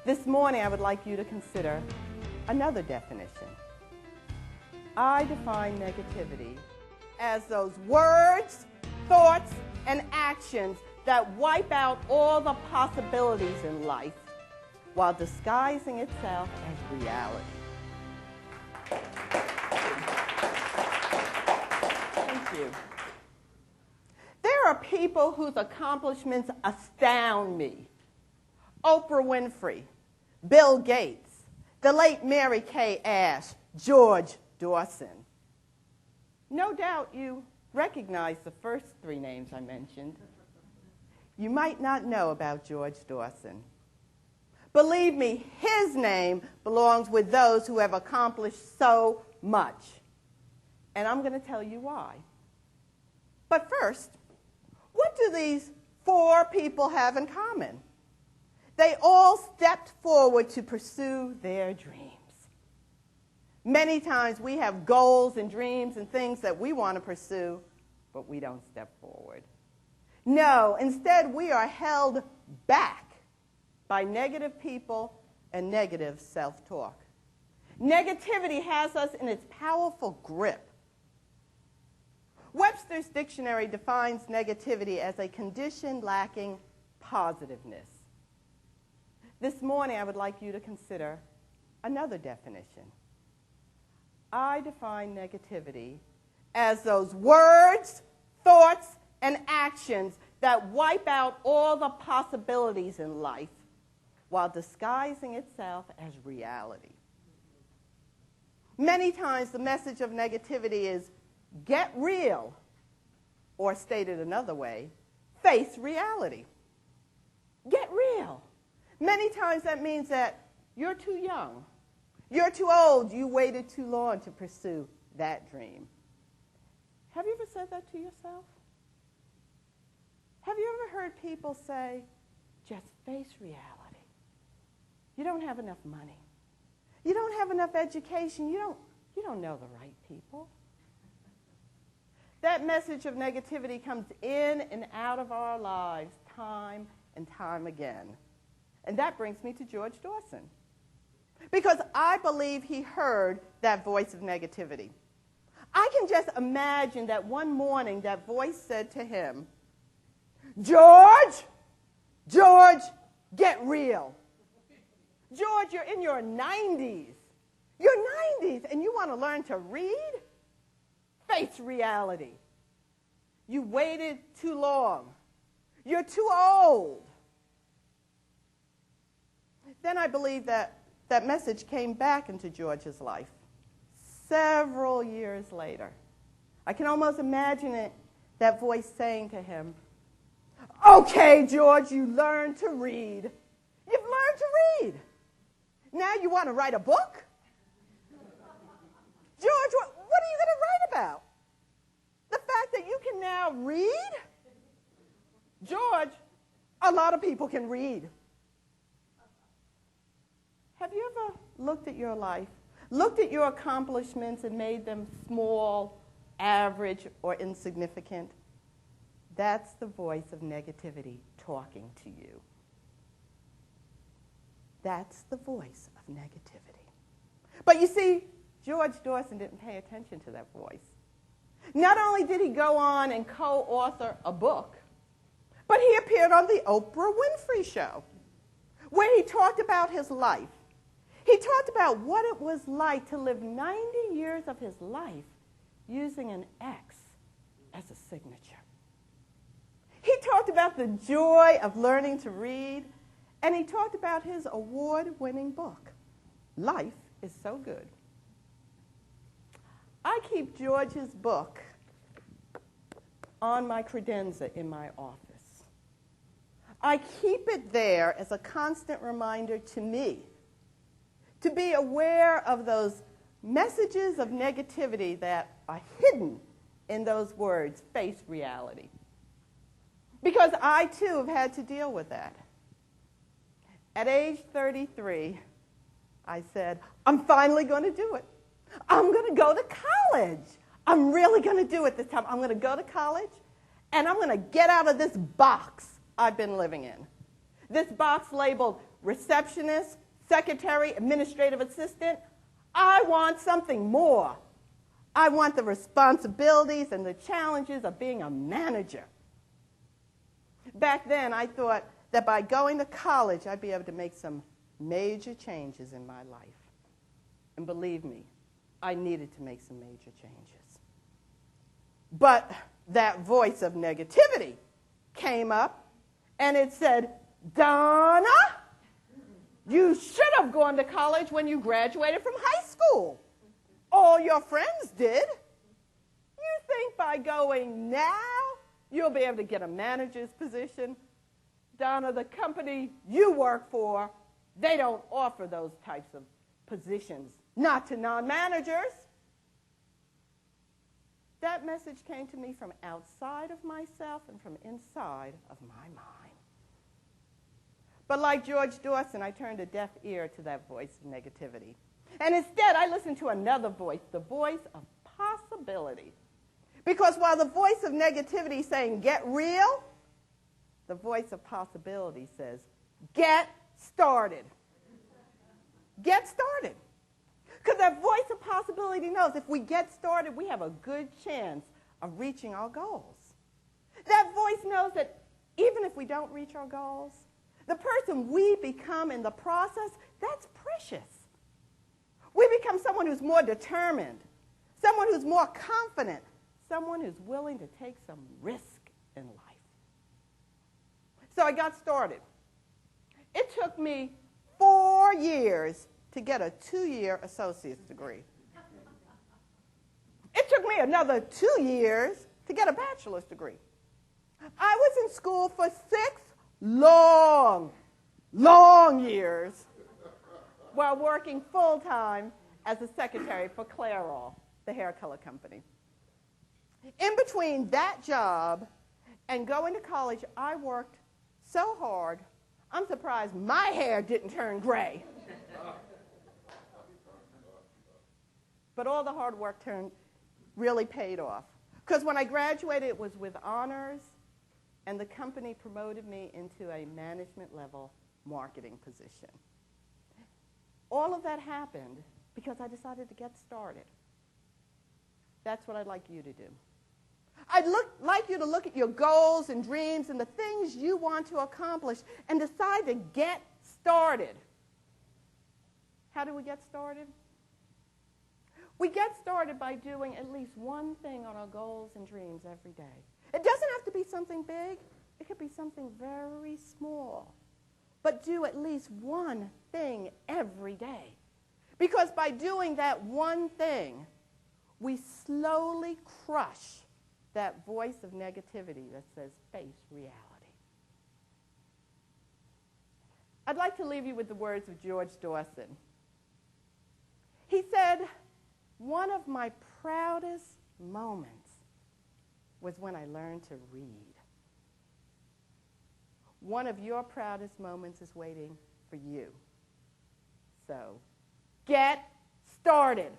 This morning, I would like you to consider another definition. I define negativity as those words, thoughts, and actions that wipe out all the possibilities in life while disguising itself as reality. Thank you. There are people whose accomplishments astound me. Oprah Winfrey, Bill Gates, the late Mary Kay Ash, George Dawson. No doubt you recognize the first three names I mentioned. You might not know about George Dawson. Believe me, his name belongs with those who have accomplished so much. And I'm going to tell you why. But first, what do these four people have in common? They all stepped forward to pursue their dreams. Many times we have goals and dreams and things that we want to pursue, but we don't step forward. No, instead we are held back by negative people and negative self-talk. Negativity has us in its powerful grip. Webster's dictionary defines negativity as a condition lacking positiveness. This morning, I would like you to consider another definition. I define negativity as those words, thoughts, and actions that wipe out all the possibilities in life while disguising itself as reality. Many times, the message of negativity is get real, or stated another way, face reality. Get real. Many times that means that you're too young, you're too old, you waited too long to pursue that dream. Have you ever said that to yourself? Have you ever heard people say, just face reality? You don't have enough money. You don't have enough education. You don't know the right people. That message of negativity comes in and out of our lives time and time again. And that brings me to George Dawson. Because I believe he heard that voice of negativity. I can just imagine that one morning that voice said to him, George, get real. George, you're in your 90s. You're 90s and you want to learn to read? Face reality. You waited too long. You're too old. Then I believe that message came back into George's life several years later. I can almost imagine that voice saying to him, okay, George, you learned to read. You've learned to read. Now you want to write a book? George, what are you going to write about? The fact that you can now read? George, a lot of people can read. Have you ever looked at your life, looked at your accomplishments and made them small, average, or insignificant? That's the voice of negativity talking to you. That's the voice of negativity. But you see, George Dawson didn't pay attention to that voice. Not only did he go on and co-author a book, but he appeared on the Oprah Winfrey Show, where he talked about his life. He talked about what it was like to live 90 years of his life using an X as a signature. He talked about the joy of learning to read, and he talked about his award-winning book, Life is So Good. I keep George's book on my credenza in my office. I keep it there as a constant reminder to me to be aware of those messages of negativity that are hidden in those words, face reality. Because I, too, have had to deal with that. At age 33, I said, I'm finally going to do it. I'm going to go to college. I'm really going to do it this time. I'm going to go to college, and I'm going to get out of this box I've been living in. This box labeled receptionist, secretary, administrative assistant. I want something more. I want the responsibilities and the challenges of being a manager. Back then, I thought that by going to college, I'd be able to make some major changes in my life. And believe me, I needed to make some major changes. But that voice of negativity came up, and it said, Donna, you should have gone to college when you graduated from high school. All your friends did. You think by going now, you'll be able to get a manager's position? Donna, the company you work for, they don't offer those types of positions, not to non-managers. That message came to me from outside of myself and from inside of my mind. But like George Dawson, I turned a deaf ear to that voice of negativity. And instead, I listened to another voice, the voice of possibility. Because while the voice of negativity is saying, get real, the voice of possibility says, get started. Get started. Because that voice of possibility knows if we get started, we have a good chance of reaching our goals. That voice knows that even if we don't reach our goals, the person we become in the process, that's precious. We become someone who's more determined, someone who's more confident, someone who's willing to take some risk in life. So I got started. It took me 4 years to get a 2-year associate's degree. It took me another 2 years to get a bachelor's degree. I was in school for 6 long years while working full-time as a secretary for Clairol, the hair color company. In between that job and going to college, I worked so hard, I'm surprised my hair didn't turn gray. But all the hard work really paid off. Because when I graduated, it was with honors, and the company promoted me into a management-level marketing position. All of that happened because I decided to get started. That's what I'd like you to do. I'd like you to look at your goals and dreams and the things you want to accomplish and decide to get started. How do we get started? We get started by doing at least one thing on our goals and dreams every day. It doesn't have to be something big. It could be something very small. But do at least one thing every day. Because by doing that one thing, we slowly crush that voice of negativity that says, face reality. I'd like to leave you with the words of George Dawson. He said, one of my proudest moments was when I learned to read. One of your proudest moments is waiting for you. So, get started.